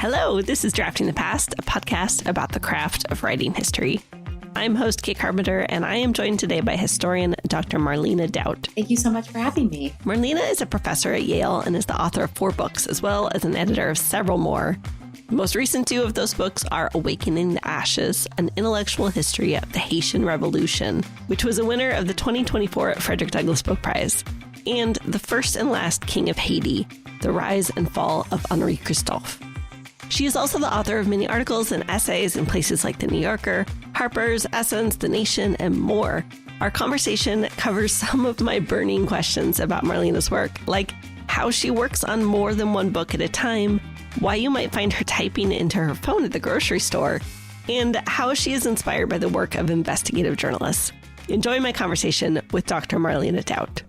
Hello, this is Drafting the Past, a podcast about the craft of writing history. I'm host Kate Carpenter, and I am joined today by historian Dr. Marlene Daut. Thank you so much for having me. Marlene is a professor at Yale and is the author of 4 books, as well as an editor of several more. The most recent 2 of those books are Awakening the Ashes, an intellectual history of the Haitian Revolution, which was a winner of the 2024 Frederick Douglass Book Prize, and The First and Last King of Haiti, The Rise and Fall of Henri Christophe. She is also the author of many articles and essays in places like The New Yorker, Harper's, Essence, The Nation, and more. Our conversation covers some of my burning questions about Marlene's work, like how she works on more than one book at a time, why you might find her typing into her phone at the grocery store, and how she is inspired by the work of investigative journalists. Enjoy my conversation with Dr. Marlene Daut.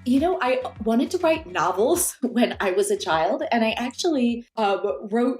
You know, I wanted to write novels when I was a child, and I actually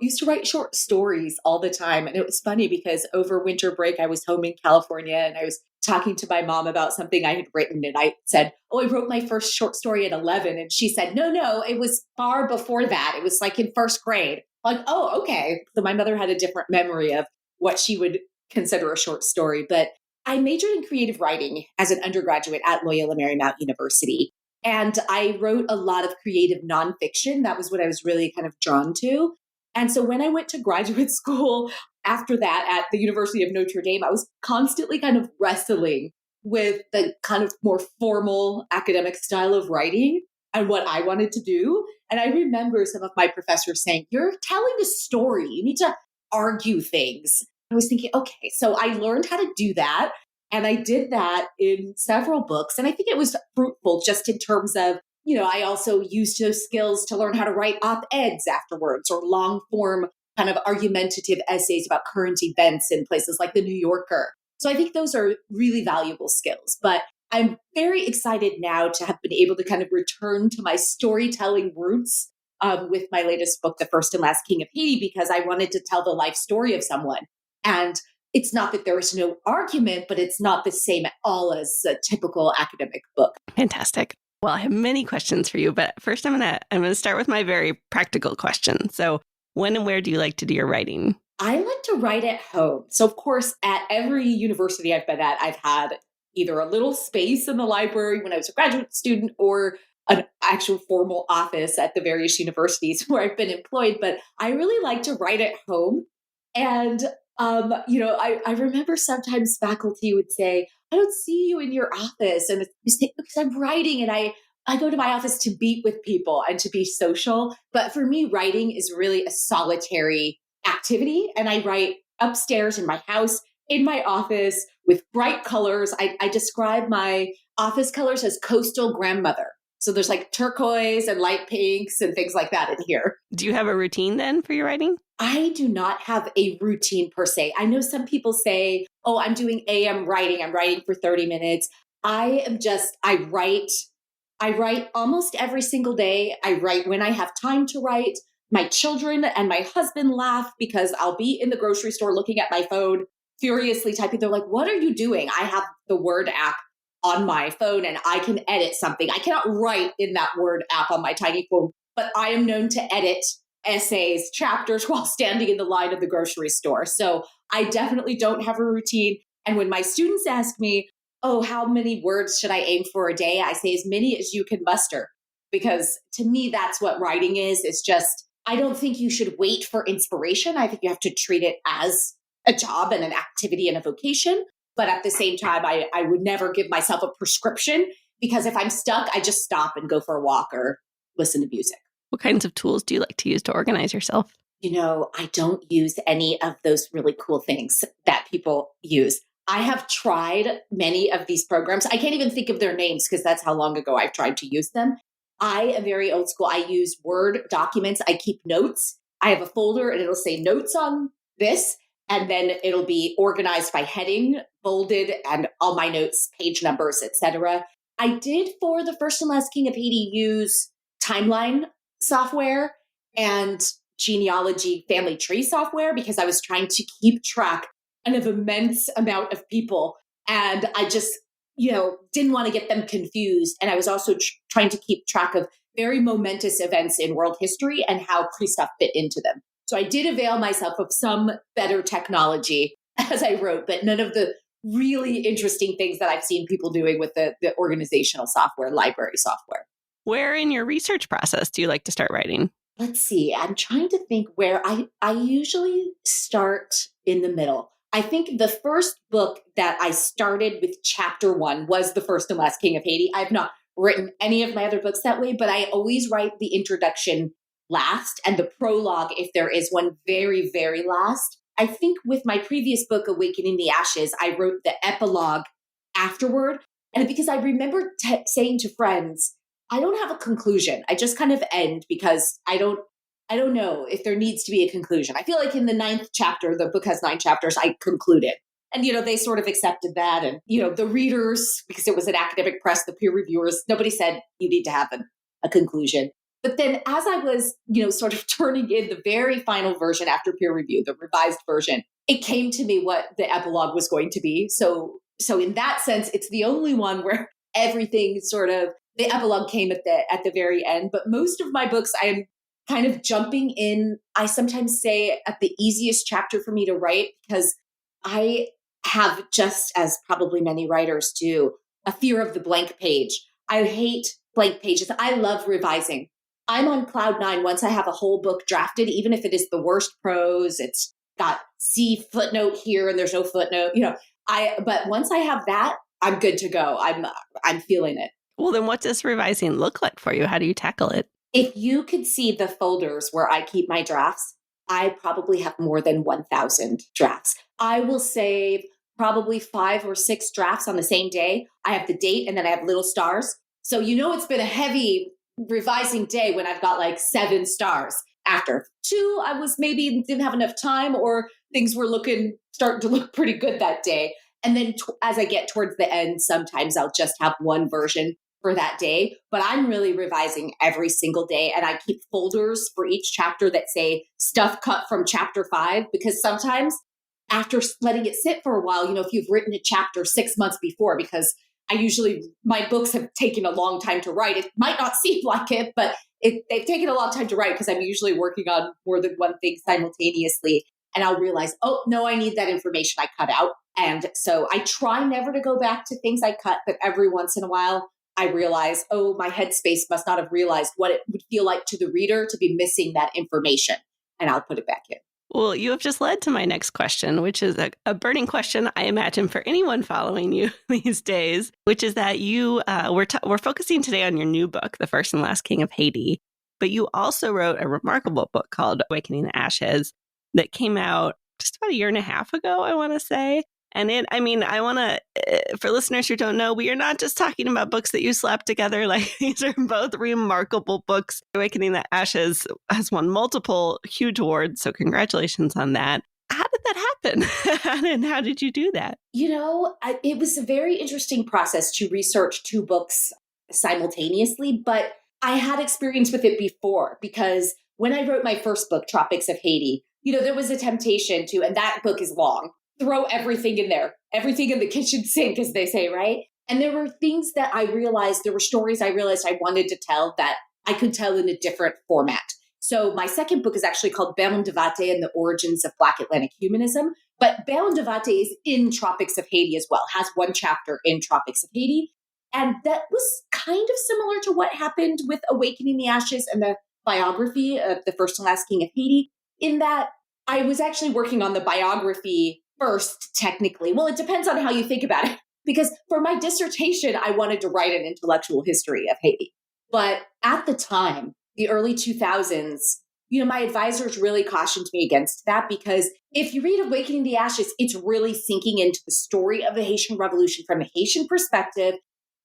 used to write short stories all the time. And it was funny because over winter break, I was home in California and I was talking to my mom about something I had written. And I said, I wrote my first short story at 11. And she said, no, it was far before that. It was like in first grade. Like, oh, okay. So my mother had a different memory of what she would consider a short story. But I majored in creative writing as an undergraduate at Loyola Marymount University. And I wrote a lot of creative nonfiction. That was what I was really kind of drawn to. And so when I went to graduate school after that at the University of Notre Dame, I was constantly kind of wrestling with the kind of more formal academic style of writing and what I wanted to do. And I remember some of my professors saying, "You're telling a story. You need to argue things." I was thinking, okay, so I learned how to do that. And I did that in several books. And I think it was fruitful just in terms of, I also used those skills to learn how to write op-eds afterwards or long form kind of argumentative essays about current events in places like the New Yorker. So I think those are really valuable skills. But I'm very excited now to have been able to kind of return to my storytelling roots with my latest book, The First and Last King of Haiti, because I wanted to tell the life story of someone. And it's not that there is no argument, but it's not the same at all as a typical academic book. Fantastic. Well, I have many questions for you, but first I'm gonna start with my very practical question. So, when and where do you like to do your writing? I like to write at home. So, of course, at every university I've been at, I've had either a little space in the library when I was a graduate student or an actual formal office at the various universities where I've been employed. But I really like to write at home. And I remember sometimes faculty would say, "I don't see you in your office." And it's because I'm writing and I go to my office to meet with people and to be social. But for me, writing is really a solitary activity. And I write upstairs in my house, in my office with bright colors. I describe my office colors as coastal grandmother. So there's like turquoise and light pinks and things like that in here. Do you have a routine then for your writing? I do not have a routine per se. I know some people say, I'm doing AM writing. I'm writing for 30 minutes. I write almost every single day. I write when I have time to write. My children and my husband laugh because I'll be in the grocery store looking at my phone, furiously typing. They're like, "What are you doing?" I have the Word app on my phone and I can edit something. I cannot write in that Word app on my tiny phone, but I am known to edit essays, chapters while standing in the line of the grocery store. So I definitely don't have a routine. And when my students ask me, how many words should I aim for a day? I say as many as you can muster, because to me, that's what writing is. It's just, I don't think you should wait for inspiration. I think you have to treat it as a job and an activity and a vocation. But at the same time, I would never give myself a prescription, because if I'm stuck, I just stop and go for a walk or listen to music. What kinds of tools do you like to use to organize yourself? I don't use any of those really cool things that people use. I have tried many of these programs. I can't even think of their names because that's how long ago I've tried to use them. I am very old school. I use Word documents. I keep notes. I have a folder and it'll say notes on this. And then it'll be organized by heading, bolded, and all my notes, page numbers, etc. I did, for The First and Last King of Haiti, use timeline software and genealogy family tree software because I was trying to keep track of an immense amount of people. And I just, didn't want to get them confused. And I was also trying to keep track of very momentous events in world history and how Christophe fit into them. So I did avail myself of some better technology as I wrote, but none of the really interesting things that I've seen people doing with the organizational software, library software. Where in your research process do you like to start writing? Let's see. I'm trying to think where I usually start in the middle. I think the first book that I started with chapter 1 was The First and Last King of Haiti. I've not written any of my other books that way, but I always write the introduction last and the prologue, if there is one, very, very last. I think with my previous book, Awakening the Ashes, I wrote the epilogue afterward. And because I remember saying to friends, I don't have a conclusion. I just kind of end because I don't know if there needs to be a conclusion. I feel like in the 9th chapter, the book has 9 chapters, I concluded. And, they sort of accepted that. And, the readers, because it was an academic press, the peer reviewers, nobody said you need to have a conclusion. But then as I was, sort of turning in the very final version after peer review, the revised version, it came to me what the epilogue was going to be. So in that sense, it's the only one where everything sort of, the epilogue came at the very end. But most of my books, I am kind of jumping in. I sometimes say at the easiest chapter for me to write, because I have, just as probably many writers do, a fear of the blank page. I hate blank pages. I love revising. I'm on cloud 9 once I have a whole book drafted, even if it is the worst prose, it's got C footnote here and there's no footnote, but once I have that, I'm good to go. I'm feeling it. Well, then what does revising look like for you? How do you tackle it? If you could see the folders where I keep my drafts, I probably have more than 1,000 drafts. I will save probably 5 or 6 drafts on the same day. I have the date and then I have little stars. So it's been a heavy revising day when I've got like 7 stars. After 2, I was maybe didn't have enough time, or things were starting to look pretty good that day. And then as I get towards the end, sometimes I'll just have one version for that day. But I'm really revising every single day. And I keep folders for each chapter that say stuff cut from chapter 5, because sometimes after letting it sit for a while, if you've written a chapter 6 months before, because my books have taken a long time to write. It might not seem like it, but they've taken a long time to write because I'm usually working on more than one thing simultaneously. And I'll realize, oh, no, I need that information I cut out. And so I try never to go back to things I cut, but every once in a while, I realize, oh, my headspace must not have realized what it would feel like to the reader to be missing that information. And I'll put it back in. Well, you have just led to my next question, which is a burning question, I imagine, for anyone following you these days, which is that we're focusing today on your new book, The First and Last King of Haiti, but you also wrote a remarkable book called Awakening the Ashes that came out just about 1.5 years ago, I want to say. And I want to, for listeners who don't know, we are not just talking about books that you slapped together. Like, these are both remarkable books. Awakening the Ashes has won multiple huge awards. So congratulations on that. How did that happen? And how did you do that? It was a very interesting process to research 2 books simultaneously, but I had experience with it before, because when I wrote my first book, Tropics of Haiti, there was a temptation to, and that book is long, throw everything in there, everything in the kitchen sink, as they say, right? And there were things that I realized, there were stories I realized I wanted to tell that I could tell in a different format. So my second book is actually called Baron de Vate and the Origins of Black Atlantic Humanism. But Baron de Vate is in Tropics of Haiti as well, has one chapter in Tropics of Haiti. And that was kind of similar to what happened with Awakening the Ashes and the biography of The First and Last King of Haiti, in that I was actually working on the biography first, technically. Well, it depends on how you think about it. Because for my dissertation, I wanted to write an intellectual history of Haiti. But at the time, the early 2000s, my advisors really cautioned me against that, because if you read Awakening the Ashes, it's really sinking into the story of the Haitian Revolution from a Haitian perspective.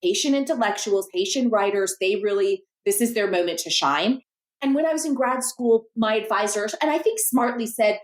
Haitian intellectuals, Haitian writers, this is their moment to shine. And when I was in grad school, my advisors, and I think smartly, said,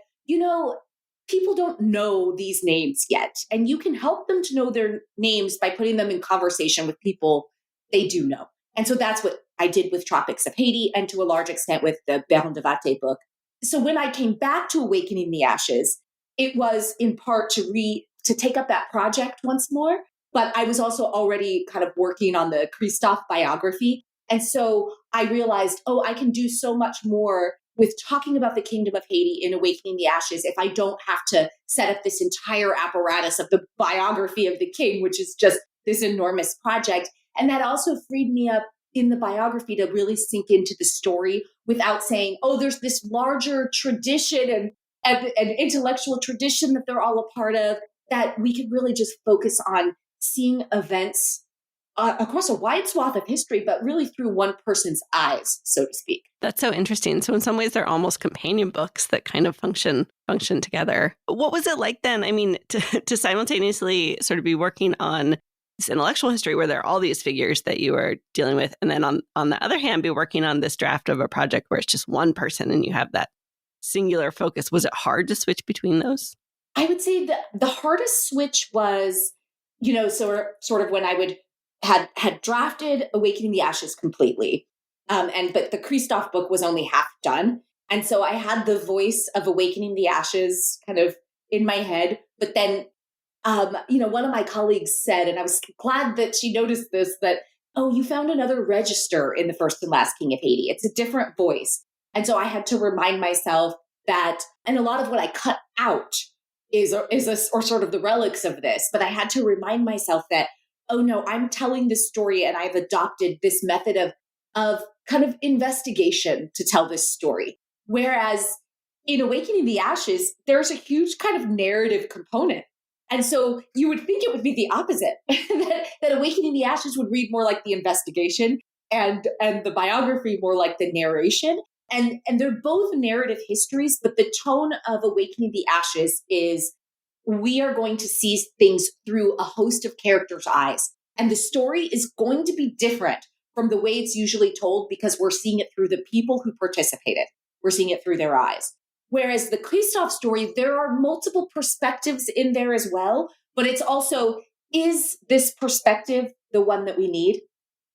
people don't know these names yet, and you can help them to know their names by putting them in conversation with people they do know. And so that's what I did with Tropics of Haiti, and to a large extent with the Baron de Vate book. So when I came back to Awakening the Ashes, it was in part to take up that project once more, but I was also already kind of working on the Christophe biography. And so I realized, I can do so much more with talking about the Kingdom of Haiti in Awakening the Ashes if I don't have to set up this entire apparatus of the biography of the king, which is just this enormous project. And that also freed me up in the biography to really sink into the story without saying, oh, there's this larger tradition and an intellectual tradition that they're all a part of, that we could really just focus on seeing events across a wide swath of history, but really through one person's eyes, so to speak. That's so interesting. So in some ways, they're almost companion books that kind of function together. What was it like then? I mean, to simultaneously sort of be working on this intellectual history where there are all these figures that you are dealing with, and then on the other hand, be working on this draft of a project where it's just one person and you have that singular focus. Was it hard to switch between those? I would say that the hardest switch was, sort of when I had drafted Awakening the Ashes completely. But the Christoph book was only half done. And so I had the voice of Awakening the Ashes kind of in my head. But then, one of my colleagues said, and I was glad that she noticed this, that, oh, you found another register in The First and Last King of Haiti. It's a different voice. And so I had to remind myself that, and a lot of what I cut out is sort of the relics of this, but I had to remind myself that, oh no, I'm telling this story and I've adopted this method of kind of investigation to tell this story. Whereas in Awakening the Ashes, there's a huge kind of narrative component. And so you would think it would be the opposite, that Awakening the Ashes would read more like the investigation and the biography more like the narration. And they're both narrative histories, but the tone of Awakening the Ashes is we are going to see things through a host of characters' eyes. And the story is going to be different from the way it's usually told because we're seeing it through the people who participated. We're seeing it through their eyes. Whereas the Christoph story, there are multiple perspectives in there as well, but it's also, is this perspective the one that we need?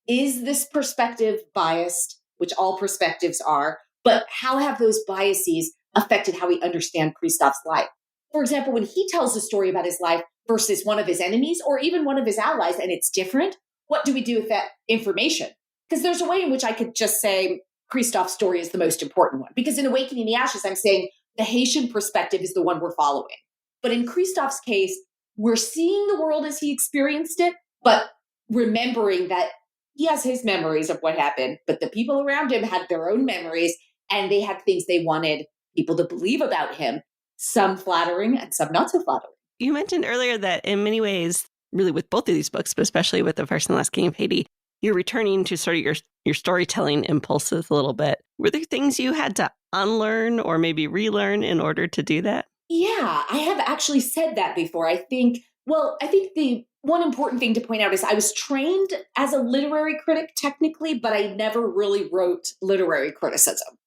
Is this perspective biased, which all perspectives are, but how have those biases affected how we understand Christoph's life? For example, when he tells a story about his life versus one of his enemies or even one of his allies, and it's different, what do we do with that information? Because there's a way in which I could just say Christoph's story is the most important one. Because in Awakening the Ashes, I'm saying the Haitian perspective is the one we're following. But in Christoph's case, we're seeing the world as he experienced it, but remembering that he has his memories of what happened, but the people around him had their own memories and they had things they wanted people to believe about him, some flattering and some not so flattering. You mentioned earlier that in many ways, really with both of these books, but especially with The First and Last King of Haiti, you're returning to sort of your storytelling impulses a little bit. Were there things you had to unlearn or maybe relearn in order to do that? Yeah, I have actually said that before. I think the one important thing to point out is I was trained as a literary critic technically, but I never really wrote literary criticism.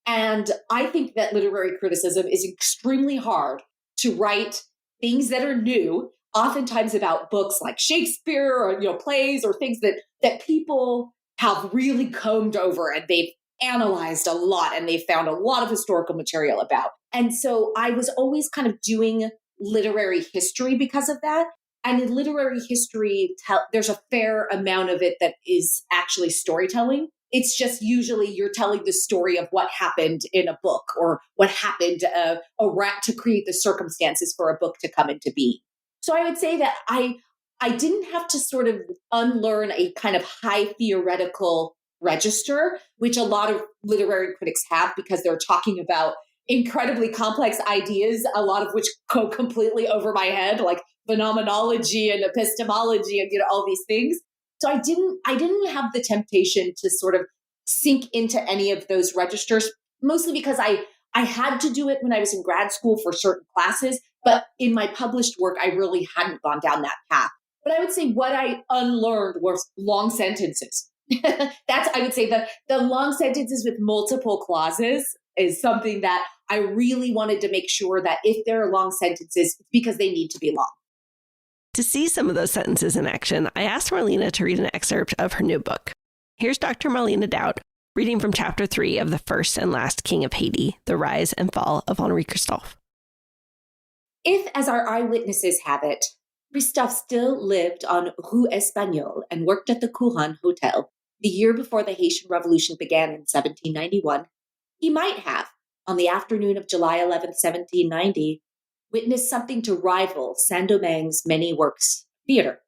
And I think that literary criticism is extremely hard to write things that are new, oftentimes about books like Shakespeare or plays or things that people have really combed over and they've analyzed a lot and they've found a lot of historical material about. And so I was always kind of doing literary history because of that. And in literary history, there's a fair amount of it that is actually storytelling. It's just usually you're telling the story of what happened in a book or what happened to create the circumstances for a book to come into being. So I would say that I didn't have to sort of unlearn a kind of high theoretical register, which a lot of literary critics have because they're talking about incredibly complex ideas, a lot of which go completely over my head, like phenomenology and epistemology and all these things. So I didn't have the temptation to sort of sink into any of those registers, mostly because I had to do it when I was in grad school for certain classes, but in my published work, I really hadn't gone down that path. But I would say what I unlearned was long sentences. I would say the long sentences with multiple clauses is something that I really wanted to make sure that if there are long sentences, it's because they need to be long. To see some of those sentences in action, I asked Marlene to read an excerpt of her new book. Here's Dr. Marlene Daut reading from Chapter 3 of The First and Last King of Haiti, The Rise and Fall of Henri Christophe. If, as our eyewitnesses have it, Christophe still lived on Rue Espagnole and worked at the Couronne Hotel the year before the Haitian Revolution began in 1791, He might have, on the afternoon of July 11th, 1790, witnessed something to rival Saint-Domingue's many works theater.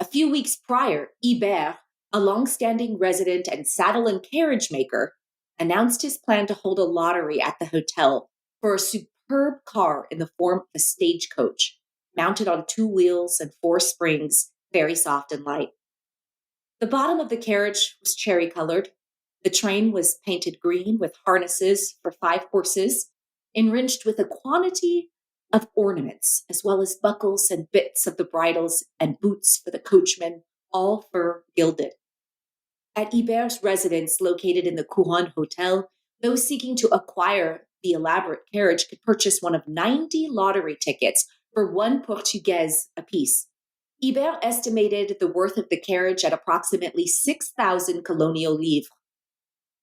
A few weeks prior, Ibert, a long-standing resident and saddle and carriage maker, announced his plan to hold a lottery at the hotel for a superb car in the form of a stagecoach, mounted on 2 wheels and 4 springs, very soft and light. The bottom of the carriage was cherry-colored. The train was painted green with harnesses for 5 horses, enriched with a quantity of ornaments, as well as buckles and bits of the bridles and boots for the coachman, all fur gilded. At Ibert's residence, located in the Couronne Hotel, those seeking to acquire the elaborate carriage could purchase one of 90 lottery tickets for 1 Portuguese apiece. Ibert estimated the worth of the carriage at approximately 6,000 colonial livres.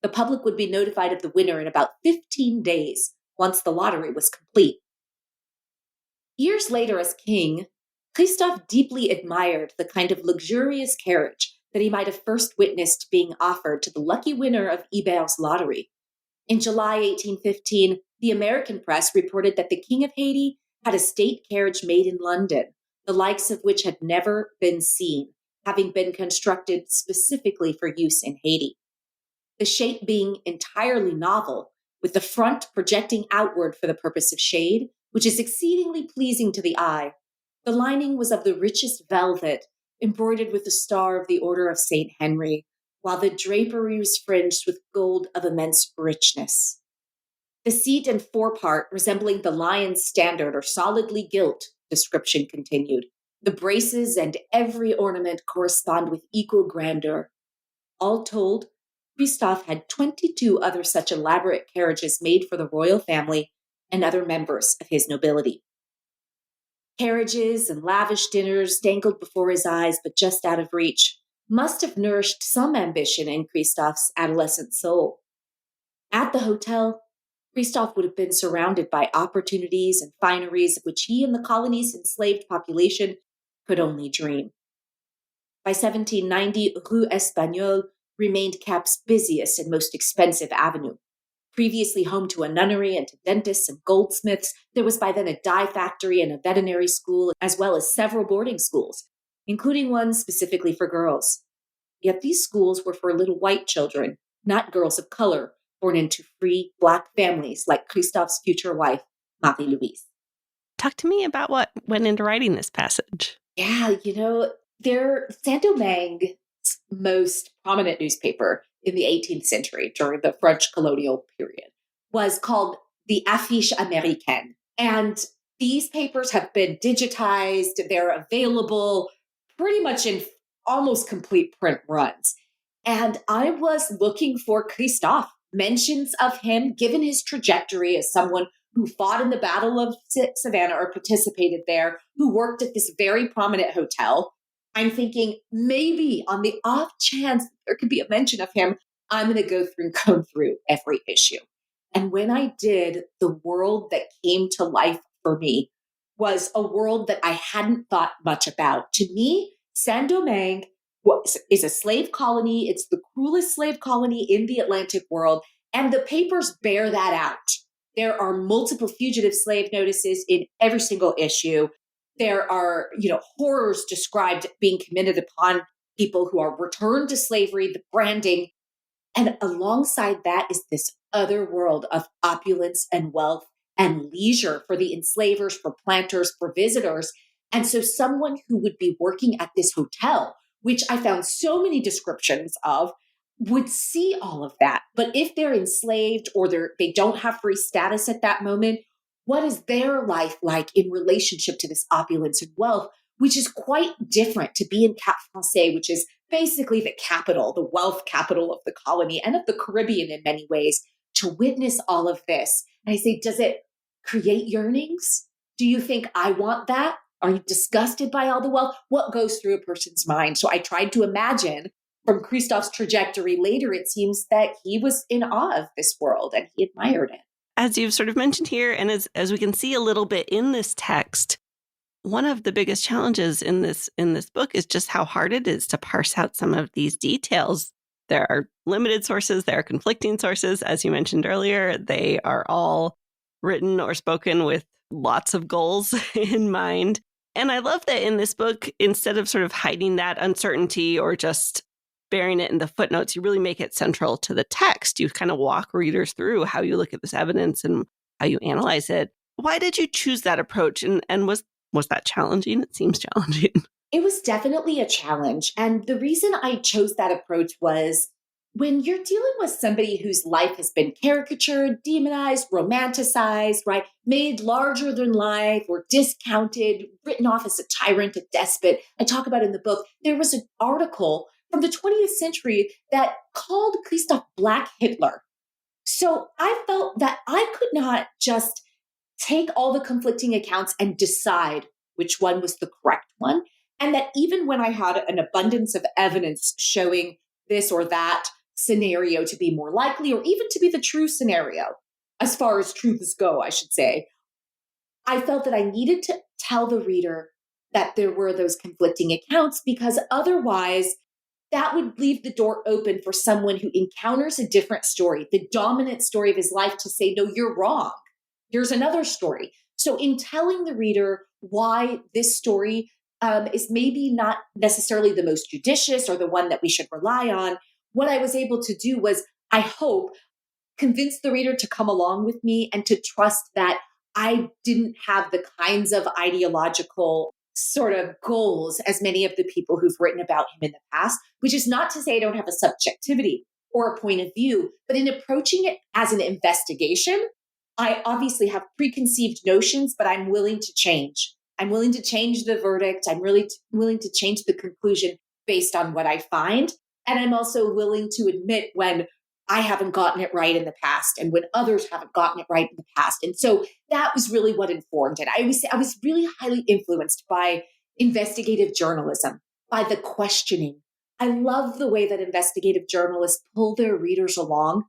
The public would be notified of the winner in about 15 days, once the lottery was complete. Years later, as king, Christophe deeply admired the kind of luxurious carriage that he might have first witnessed being offered to the lucky winner of Ibert's lottery. In July 1815, the American press reported that the King of Haiti had a state carriage made in London, the likes of which had never been seen, having been constructed specifically for use in Haiti. The shape being entirely novel, with the front projecting outward for the purpose of shade, which is exceedingly pleasing to the eye. The lining was of the richest velvet, embroidered with the star of the Order of St. Henry, while the drapery was fringed with gold of immense richness. The seat and forepart, resembling the lion's standard, are solidly gilt, description continued. The braces and every ornament correspond with equal grandeur. All told, Christophe had 22 other such elaborate carriages made for the royal family and other members of his nobility. Carriages and lavish dinners dangled before his eyes, but just out of reach, must have nourished some ambition in Christophe's adolescent soul. At the hotel, Christophe would have been surrounded by opportunities and fineries of which he and the colony's enslaved population could only dream. By 1790, Rue Espagnole remained Cap's busiest and most expensive avenue. Previously home to a nunnery and to dentists and goldsmiths, there was by then a dye factory and a veterinary school, as well as several boarding schools, including one specifically for girls. Yet these schools were for little white children, not girls of color, born into free Black families like Christophe's future wife, Marie-Louise. Talk to me about what went into writing this passage. Yeah, Saint-Domingue's most prominent newspaper in the 18th century during the French colonial period was called the Affiche Américaine. And these papers have been digitized. They're available pretty much in almost complete print runs. And I was looking for Christophe, mentions of him, given his trajectory as someone who fought in the Battle of Savannah or participated there, who worked at this very prominent hotel. I'm thinking maybe on the off chance there could be a mention of him, I'm going to go through and comb through every issue. And when I did, the world that came to life for me was a world that I hadn't thought much about. To me, Saint-Domingue is a slave colony. It's the cruelest slave colony in the Atlantic world. And the papers bear that out. There are multiple fugitive slave notices in every single issue. There are, horrors described being committed upon people who are returned to slavery, the branding. And alongside that is this other world of opulence and wealth and leisure for the enslavers, for planters, for visitors. And so someone who would be working at this hotel, which I found so many descriptions of, would see all of that. But if they're enslaved or they don't have free status at that moment, what is their life like in relationship to this opulence and wealth, which is quite different to be in Cap Français, which is basically the capital, the wealth capital of the colony and of the Caribbean in many ways, to witness all of this. And I say, does it create yearnings? Do you think I want that? Are you disgusted by all the wealth? What goes through a person's mind? So I tried to imagine from Christophe's trajectory later, it seems that he was in awe of this world and he admired it. As you've sort of mentioned here, and as we can see a little bit in this text, one of the biggest challenges in this book is just how hard it is to parse out some of these details. There are limited sources, there are conflicting sources, as you mentioned earlier. They are all written or spoken with lots of goals in mind. And I love that in this book, instead of sort of hiding that uncertainty or just bearing it in the footnotes, you really make it central to the text. You kind of walk readers through how you look at this evidence and how you analyze it. Why did you choose that approach? And was that challenging? It seems challenging. It was definitely a challenge. And the reason I chose that approach was when you're dealing with somebody whose life has been caricatured, demonized, romanticized, right? Made larger than life or discounted, written off as a tyrant, a despot. I talk about in the book, there was an article from the 20th century that called Christoph Black Hitler. So I felt that I could not just take all the conflicting accounts and decide which one was the correct one. And that even when I had an abundance of evidence showing this or that scenario to be more likely, or even to be the true scenario, as far as truths go, I should say, I felt that I needed to tell the reader that there were those conflicting accounts, because otherwise that would leave the door open for someone who encounters a different story, the dominant story of his life, to say, no, you're wrong. Here's another story. So in telling the reader why this story is maybe not necessarily the most judicious or the one that we should rely on, what I was able to do was, I hope, convince the reader to come along with me and to trust that I didn't have the kinds of ideological sort of goals as many of the people who've written about him in the past, which is not to say I don't have a subjectivity or a point of view, but in approaching it as an investigation, I obviously have preconceived notions, but I'm willing to change. I'm willing to change the verdict. I'm really willing to change the conclusion based on what I find. And I'm also willing to admit when I haven't gotten it right in the past and when others haven't gotten it right in the past. And so that was really what informed it. I was really highly influenced by investigative journalism, by the questioning. I love the way that investigative journalists pull their readers along,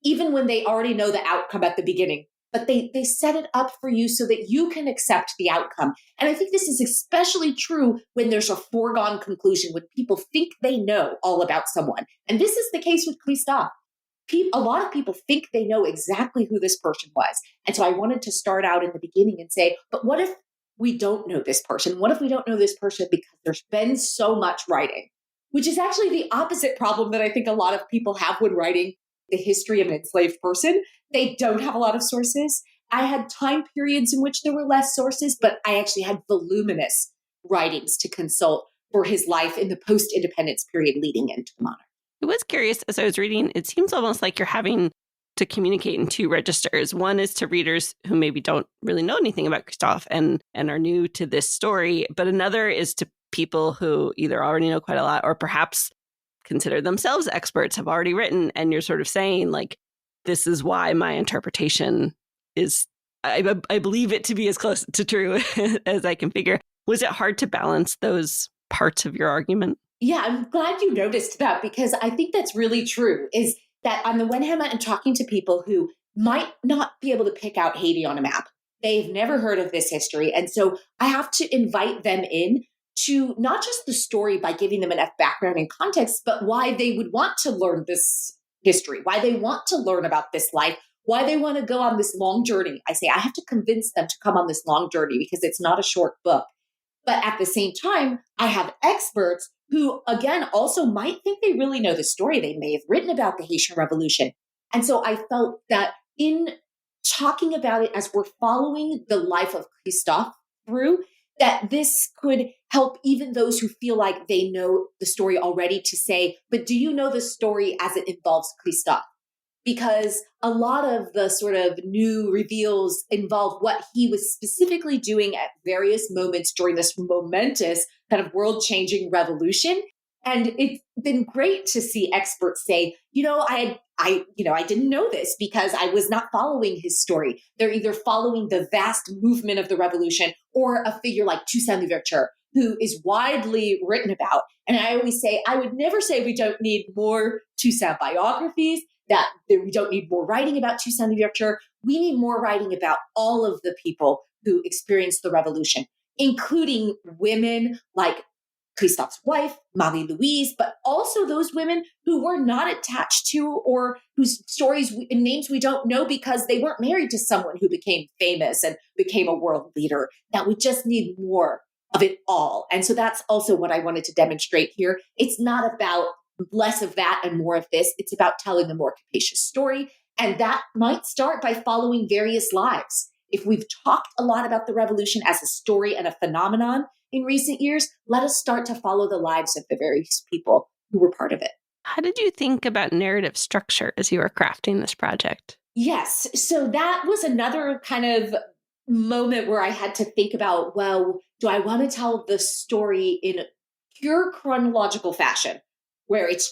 even when they already know the outcome at the beginning. But they set it up for you so that you can accept the outcome. And I think this is especially true when there's a foregone conclusion, when people think they know all about someone. And this is the case with Christoph. A lot of people think they know exactly who this person was. And so I wanted to start out in the beginning and say, but what if we don't know this person? What if we don't know this person because there's been so much writing? Which is actually the opposite problem that I think a lot of people have when writing the history of an enslaved person. They don't have a lot of sources. I had time periods in which there were less sources, but I actually had voluminous writings to consult for his life in the post-independence period leading into the monarchy. I was curious as I was reading, it seems almost like you're having to communicate in two registers. One is to readers who maybe don't really know anything about Christoph and are new to this story, but another is to people who either already know quite a lot or perhaps consider themselves experts, have already written, and you're sort of saying, like, this is why my interpretation is, I believe it to be as close to true as I can figure. Was it hard to balance those parts of your argument? Yeah, I'm glad you noticed that, because I think that's really true, is that on the one hand, I'm talking to people who might not be able to pick out Haiti on a map. They've never heard of this history. And so I have to invite them in to not just the story by giving them enough background and context, but why they would want to learn this history, why they want to learn about this life, why they want to go on this long journey. I say I have to convince them to come on this long journey because it's not a short book. But at the same time, I have experts who, again, also might think they really know the story. They may have written about the Haitian Revolution. And so I felt that in talking about it as we're following the life of Christoph through, that this could help even those who feel like they know the story already to say, but do you know the story as it involves Christoph? Because a lot of the sort of new reveals involve what he was specifically doing at various moments during this momentous kind of world-changing revolution. And it's been great to see experts say, I didn't know this because I was not following his story. They're either following the vast movement of the revolution or a figure like Toussaint Louverture, who is widely written about. And I always say, I would never say we don't need more Toussaint biographies, that we don't need more writing about Toussaint Louverture. We need more writing about all of the people who experienced the revolution, including women like Christophe's wife, Marie Louise, but also those women who were not attached to or whose stories and names we don't know because they weren't married to someone who became famous and became a world leader. That we just need more of it all. And so that's also what I wanted to demonstrate here. It's not about less of that and more of this. It's about telling a more capacious story. And that might start by following various lives. If we've talked a lot about the revolution as a story and a phenomenon in recent years, let us start to follow the lives of the various people who were part of it. How did you think about narrative structure as you were crafting this project? Yes. So that was another kind of moment where I had to think about, well, do I want to tell the story in pure chronological fashion, where it's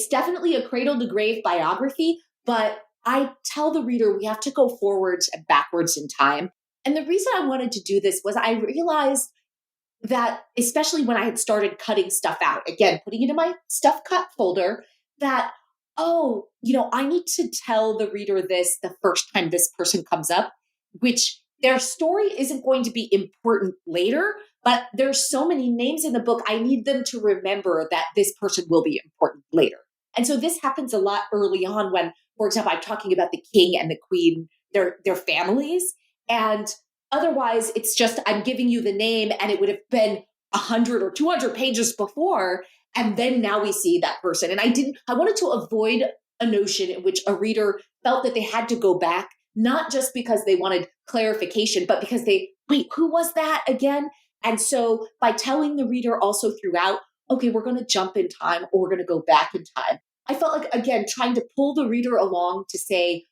definitely a cradle to grave biography, but I tell the reader we have to go forwards and backwards in time. And the reason I wanted to do this was I realized that, especially when I had started cutting stuff out, again, putting it in my stuff cut folder, that, I need to tell the reader this the first time this person comes up, which their story isn't going to be important later, but there's so many names in the book, I need them to remember that this person will be important later. And so this happens a lot early on when, for example, I'm talking about the king and the queen, their families. And otherwise, it's just I'm giving you the name and it would have been 100 or 200 pages before. And then now we see that person. And I wanted to avoid a notion in which a reader felt that they had to go back, not just because they wanted clarification, but because wait, who was that again? And so by telling the reader also throughout, okay, we're going to jump in time or we're going to go back in time. I felt like, again, trying to pull the reader along to say,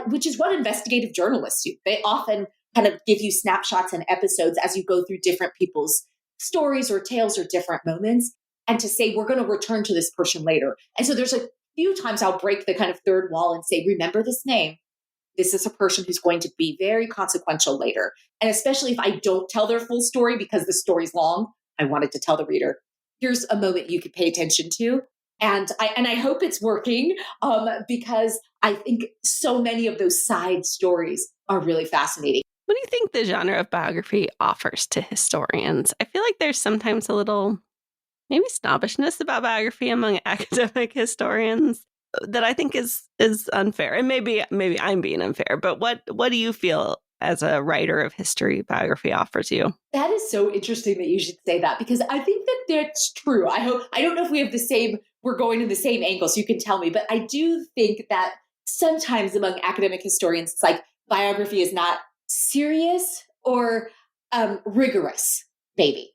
which is what investigative journalists do. They often kind of give you snapshots and episodes as you go through different people's stories or tales or different moments, and to say, we're going to return to this person later. And so there's a few times I'll break the kind of third wall and say, remember this name. This is a person who's going to be very consequential later. And especially if I don't tell their full story because the story's long, I wanted to tell the reader, here's a moment you could pay attention to. And I hope it's working because I think so many of those side stories are really fascinating. What do you think the genre of biography offers to historians? I feel like there's sometimes a little maybe snobbishness about biography among academic historians that I think is unfair. And maybe I'm being unfair, but what do you feel as a writer of history biography offers you? That is so interesting that you should say that, because I think that that's true. I don't know if we have we're going in the same angle, so you can tell me, but I do think that sometimes among academic historians, it's like biography is not serious or rigorous, maybe.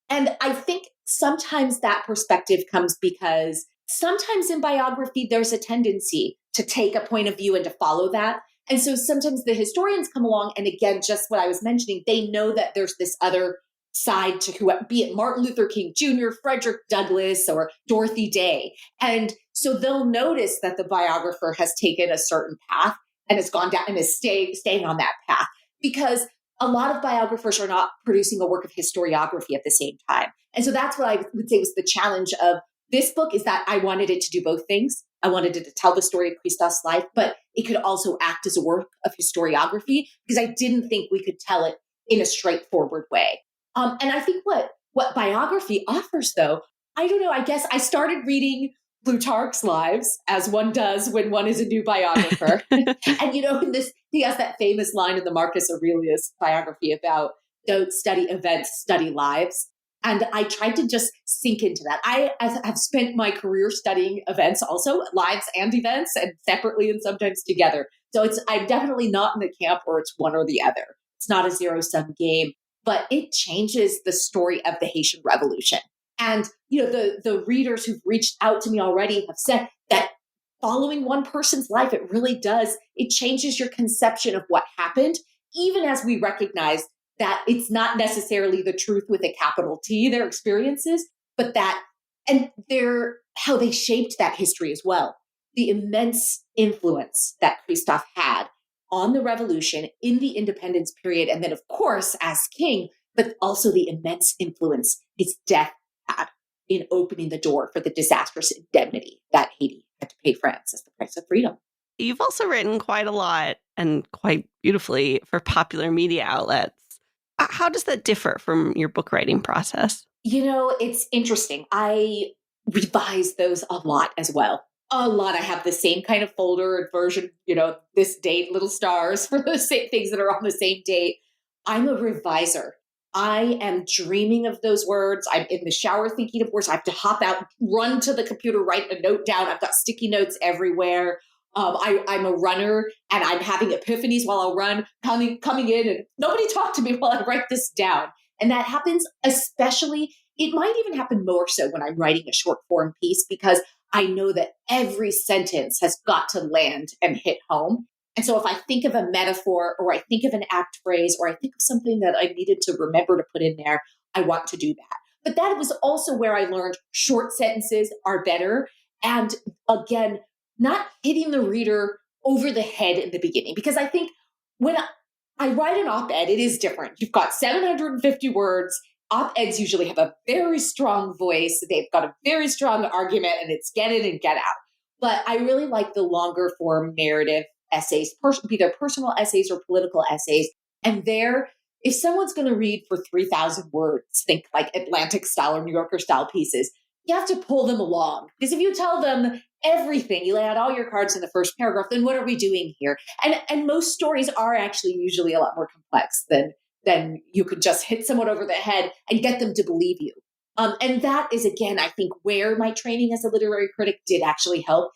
And I think sometimes that perspective comes because sometimes in biography, there's a tendency to take a point of view and to follow that. And so sometimes the historians come along, and again, just what I was mentioning, they know that there's this other side to be it Martin Luther King Jr., Frederick Douglass, or Dorothy Day. And so they'll notice that the biographer has taken a certain path and has gone down and is staying on that path, because a lot of biographers are not producing a work of historiography at the same time. And so that's what I would say was the challenge of this book, is that I wanted it to do both things. I wanted it to tell the story of Christophe's life, but it could also act as a work of historiography, because I didn't think we could tell it in a straightforward way. And I think what biography offers, though, I don't know, I guess I started reading Plutarch's Lives, as one does when one is a new biographer. And, he has that famous line in the Marcus Aurelius biography about don't study events, study lives. And I tried to just sink into that. I have spent my career studying events also, lives and events, and separately and sometimes together. So I'm definitely not in the camp where it's one or the other. It's not a zero-sum game, but it changes the story of the Haitian Revolution. And, the readers who've reached out to me already have said that following one person's life, it really does. It changes your conception of what happened, even as we recognize that it's not necessarily the truth with a capital T, their experiences, but how they shaped that history as well. The immense influence that Christophe had on the revolution in the independence period. And then, of course, as king, but also the immense influence his death had in opening the door for the disastrous indemnity that Haiti had to pay France as the price of freedom. You've also written quite a lot and quite beautifully for popular media outlets. How does that differ from your book writing process? It's interesting. I revise those a lot as well. A lot. I have the same kind of folder and version, this date, little stars for the same things that are on the same date. I'm a reviser. I am dreaming of those words. I'm in the shower thinking of words. I have to hop out, run to the computer, write a note down. I've got sticky notes everywhere. I'm a runner and I'm having epiphanies while I run, coming in and nobody talk to me while I write this down. And that happens especially, it might even happen more so when I'm writing a short form piece because I know that every sentence has got to land and hit home. And so if I think of a metaphor or I think of an apt phrase or I think of something that I needed to remember to put in there, I want to do that. But that was also where I learned short sentences are better. And again, not hitting the reader over the head in the beginning, because I think when I write an op-ed, it is different. You've got 750 words. Op-eds usually have a very strong voice. They've got a very strong argument and it's get in and get out. But I really like the longer form narrative essays, be they personal essays or political essays. And there, if someone's going to read for 3,000 words, think like Atlantic style or New Yorker style pieces, you have to pull them along. Because if you tell them everything, you lay out all your cards in the first paragraph, then what are we doing here? And most stories are actually usually a lot more complex than you could just hit someone over the head and get them to believe you. And that is, again, I think where my training as a literary critic did actually help.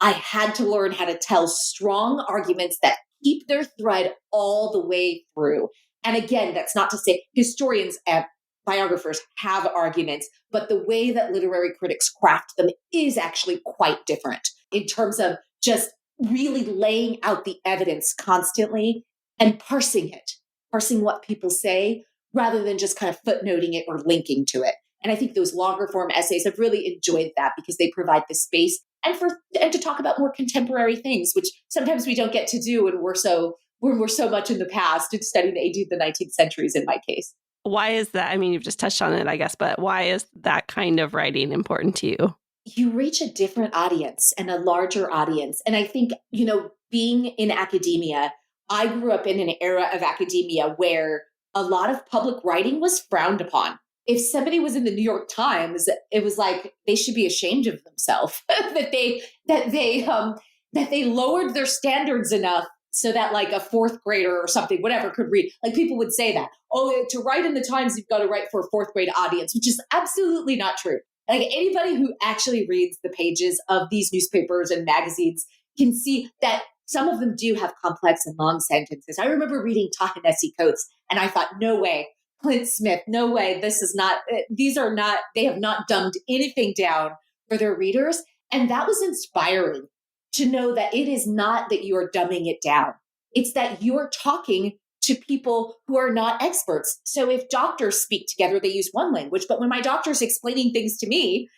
I had to learn how to tell strong arguments that keep their thread all the way through. And again, that's not to say historians and biographers have arguments, but the way that literary critics craft them is actually quite different in terms of just really laying out the evidence constantly and parsing what people say rather than just kind of footnoting it or linking to it. And I think those longer form essays have really enjoyed that because they provide the space and to talk about more contemporary things, which sometimes we don't get to do when we're so much in the past and studying the 18th and 19th centuries in my case. Why is that? I mean, you've just touched on it, I guess, but why is that kind of writing important to you? You reach a different audience and a larger audience. And I think, being in academia, I grew up in an era of academia where a lot of public writing was frowned upon. If somebody was in the New York Times, it was like they should be ashamed of themselves that they lowered their standards enough so that like a fourth grader or something, whatever, could read. Like people would say that, to write in the Times, you've got to write for a fourth grade audience, which is absolutely not true. Like anybody who actually reads the pages of these newspapers and magazines can see that some of them do have complex and long sentences. I remember reading Ta-Nehisi Coates and I thought, no way, Clint Smith, no way, they have not dumbed anything down for their readers. And that was inspiring to know that it is not that you are dumbing it down. It's that you're talking to people who are not experts. So if doctors speak together, they use one language. But when my doctor's explaining things to me,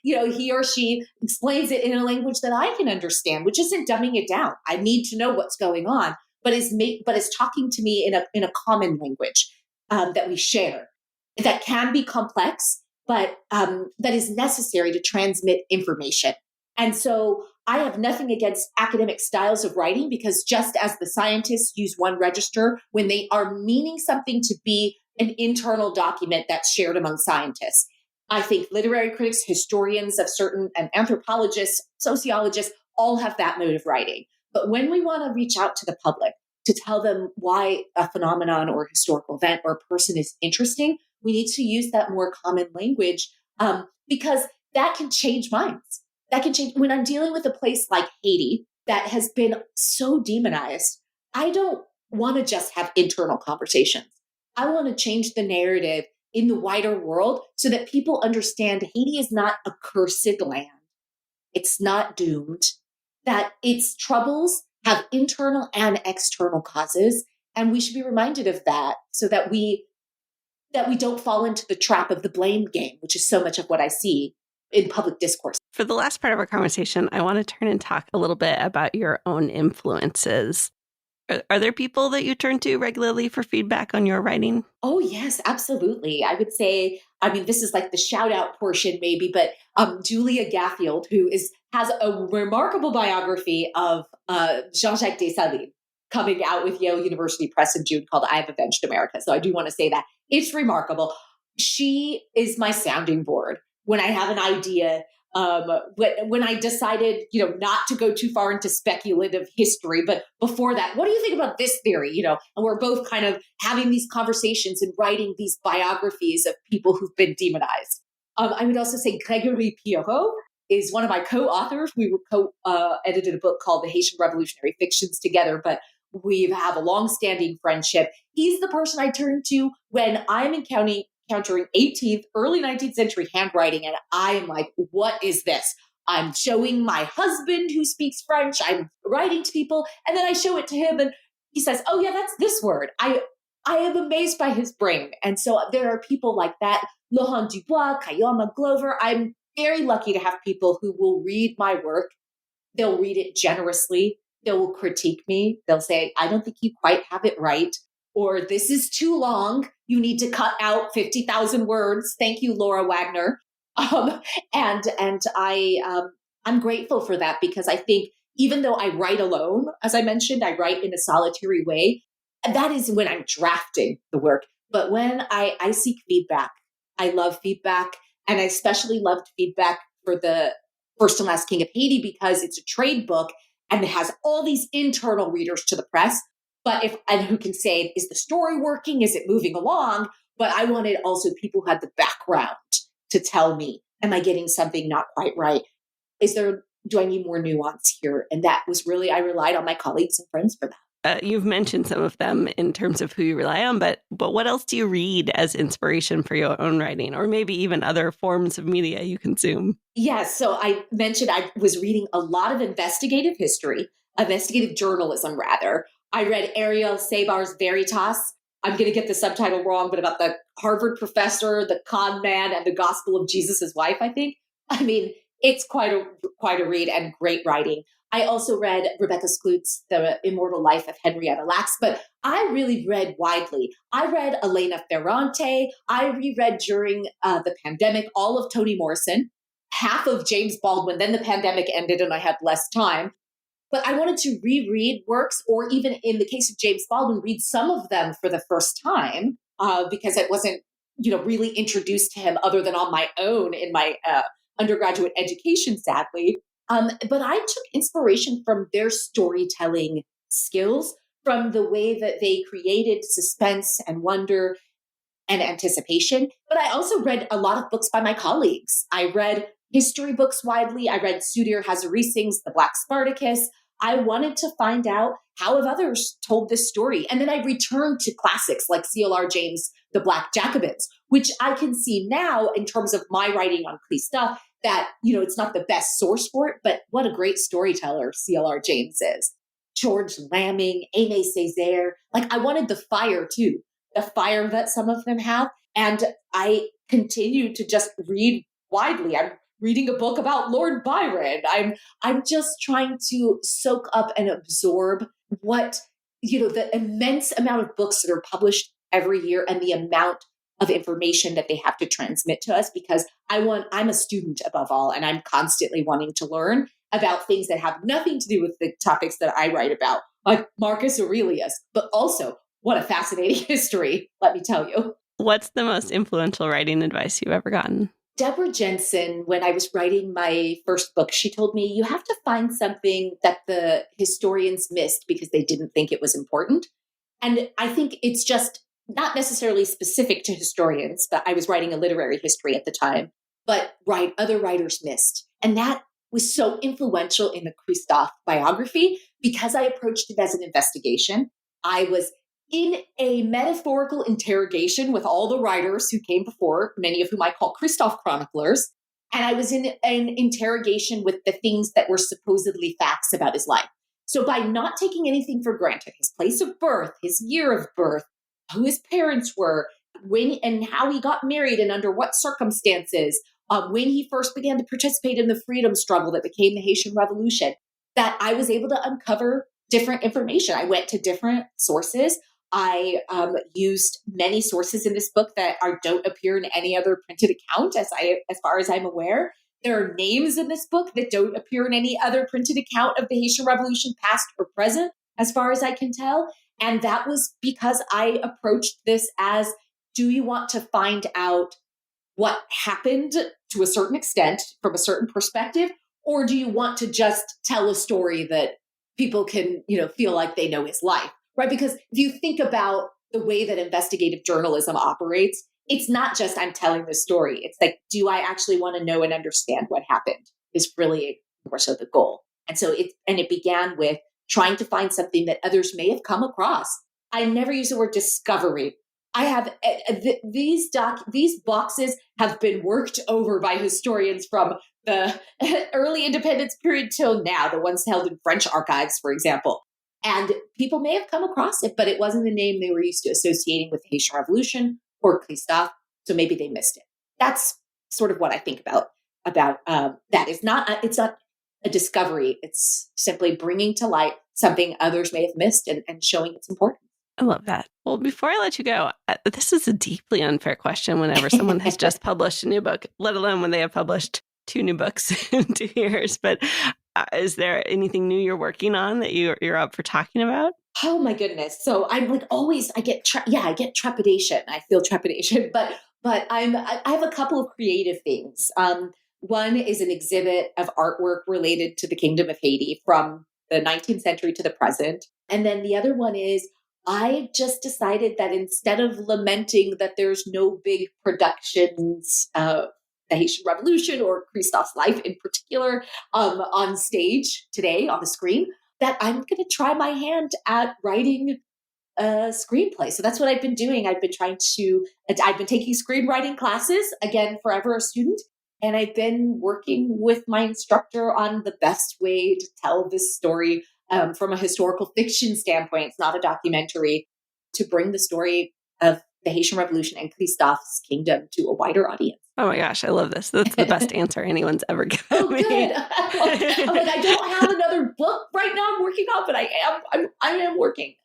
he or she explains it in a language that I can understand, which isn't dumbing it down. I need to know what's going on, but is talking to me in a common language that we share that can be complex, but that is necessary to transmit information. And so I have nothing against academic styles of writing because just as the scientists use one register when they are meaning something to be an internal document that's shared among scientists, I think literary critics, historians of certain, and anthropologists, sociologists, all have that mode of writing. But when we want to reach out to the public to tell them why a phenomenon or a historical event or a person is interesting, we need to use that more common language because that can change minds. That can change. When I'm dealing with a place like Haiti that has been so demonized, I don't want to just have internal conversations. I want to change the narrative in the wider world so that people understand Haiti is not a cursed land. It's not doomed, that its troubles have internal and external causes. And we should be reminded of that so that we don't fall into the trap of the blame game, which is so much of what I see in public discourse. For the last part of our conversation, I want to turn and talk a little bit about your own influences. Are there people that you turn to regularly for feedback on your writing? Oh, yes, absolutely. I would say, this is like the shout out portion maybe, but Julia Gaffield, who has a remarkable biography of Jean-Jacques Dessalines coming out with Yale University Press in June called I Have Avenged America. So I do want to say that it's remarkable. She is my sounding board when I have an idea. When I decided, not to go too far into speculative history, but before that, what do you think about this theory? And we're both kind of having these conversations and writing these biographies of people who've been demonized. I would also say Gregory Pierrot is one of my co-authors. We were co-edited a book called The Haitian Revolutionary Fictions together, but we have a long-standing friendship. He's the person I turn to when I'm encountering 18th, early 19th century handwriting. And I am like, what is this? I'm showing my husband who speaks French. I'm writing to people. And then I show it to him and he says, oh yeah, that's this word. I am amazed by his brain. And so there are people like that. Laurent Dubois, Kayama Glover. I'm very lucky to have people who will read my work. They'll read it generously. They will critique me. They'll say, I don't think you quite have it right. Or this is too long. You need to cut out 50,000 words. Thank you, Laura Wagner. I'm grateful for that because I think even though I write alone, as I mentioned, I write in a solitary way. That is when I'm drafting the work. But when I seek feedback, I love feedback. And I especially loved feedback for the First and Last King of Haiti because it's a trade book and it has all these internal readers to the press. And who can say, is the story working? Is it moving along? But I wanted also people who had the background to tell me, am I getting something not quite right? Do I need more nuance here? And that was really, I relied on my colleagues and friends for that. You've mentioned some of them in terms of who you rely on, but what else do you read as inspiration for your own writing, or maybe even other forms of media you consume? Yes. So I mentioned I was reading a lot of investigative journalism rather. I read Ariel Sabar's Veritas. I'm going to get the subtitle wrong, but about the Harvard professor, the con man, and the gospel of Jesus' wife, I think. I mean, it's quite a read and great writing. I also read Rebecca Skloot's The Immortal Life of Henrietta Lacks, but I really read widely. I read Elena Ferrante. I reread during the pandemic all of Toni Morrison, half of James Baldwin. Then the pandemic ended and I had less time. But I wanted to reread works, or even in the case of James Baldwin, read some of them for the first time because it wasn't, really introduced to him other than on my own in my undergraduate education, sadly. But I took inspiration from their storytelling skills, from the way that they created suspense and wonder and anticipation. But I also read a lot of books by my colleagues. I read history books widely. I read Sudhir Hazarising's The Black Spartacus. I wanted to find out how have others told this story. And then I returned to classics like C.L.R. James' The Black Jacobins, which I can see now in terms of my writing on Christophe that, it's not the best source for it, but what a great storyteller C.L.R. James is. George Lamming, Aimé Césaire. Like I wanted the fire too, the fire that some of them have. And I continue to just read widely. I'm reading a book about Lord Byron. I'm just trying to soak up and absorb what, the immense amount of books that are published every year and the amount of information that they have to transmit to us, because I'm a student above all, and I'm constantly wanting to learn about things that have nothing to do with the topics that I write about, like Marcus Aurelius, but also what a fascinating history, let me tell you. What's the most influential writing advice you've ever gotten? Deborah Jensen, when I was writing my first book, she told me, you have to find something that the historians missed because they didn't think it was important. And I think it's just not necessarily specific to historians, but I was writing a literary history at the time, but other writers missed. And that was so influential in the Christophe biography because I approached it as an investigation. I was in a metaphorical interrogation with all the writers who came before, many of whom I call Christophe chroniclers. And I was in an interrogation with the things that were supposedly facts about his life. So by not taking anything for granted, his place of birth, his year of birth, who his parents were, when and how he got married and under what circumstances, when he first began to participate in the freedom struggle that became the Haitian Revolution, that I was able to uncover different information. I went to different sources. I used many sources in this book that don't appear in any other printed account, as far as I'm aware. There are names in this book that don't appear in any other printed account of the Haitian Revolution, past or present, as far as I can tell. And that was because I approached this as do you want to find out what happened to a certain extent from a certain perspective? Or do you want to just tell a story that people can, feel like they know his life, right? Because if you think about the way that investigative journalism operates, it's not just I'm telling this story. It's like, do I actually want to know and understand what happened is really more so the goal. And so it began with trying to find something that others may have come across. I never use the word discovery. I have these boxes have been worked over by historians from the early independence period till now, the ones held in French archives, for example. And people may have come across it, but it wasn't the name they were used to associating with the Haitian Revolution or Christophe. So maybe they missed it. That's sort of what I think about that. It's not a discovery. It's simply bringing to light something others may have missed and showing its importance. I love that. Well, before I let you go, this is a deeply unfair question whenever someone has just published a new book, let alone when they have published 2 new books in 2 years. But is there anything new you're working on that you're up for talking about? Oh my goodness. So I'm like always, I get trepidation. I feel trepidation, but I have a couple of creative things. One is an exhibit of artwork related to the Kingdom of Haiti from the 19th century to the present. And then the other one is I just decided that instead of lamenting that there's no big productions of the Haitian Revolution or Christophe's life in particular on stage today on the screen, that I'm going to try my hand at writing a screenplay. So that's what I've been doing. I've been taking screenwriting classes, again, forever a student. And I've been working with my instructor on the best way to tell this story from a historical fiction standpoint. It's not a documentary, to bring the story of the Haitian Revolution and Christophe's kingdom to a wider audience. Oh my gosh, I love this. That's the best answer anyone's ever given me. Good. I'm like, I don't have another book right now I'm working on, but I am working.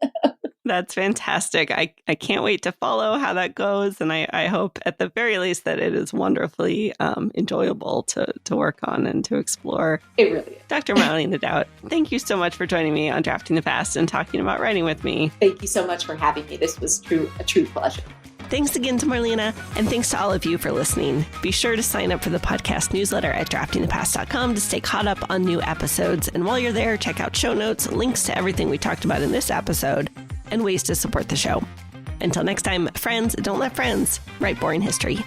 That's fantastic. I can't wait to follow how that goes. And I hope at the very least that it is wonderfully enjoyable to work on and to explore. It really is. Dr. Marlene Daut, thank you so much for joining me on Drafting the Past and talking about writing with me. Thank you so much for having me. This was a true pleasure. Thanks again to Marlene, and thanks to all of you for listening. Be sure to sign up for the podcast newsletter at draftingthepast.com to stay caught up on new episodes. And while you're there, check out show notes, links to everything we talked about in this episode, and ways to support the show. Until next time, friends, don't let friends write boring history.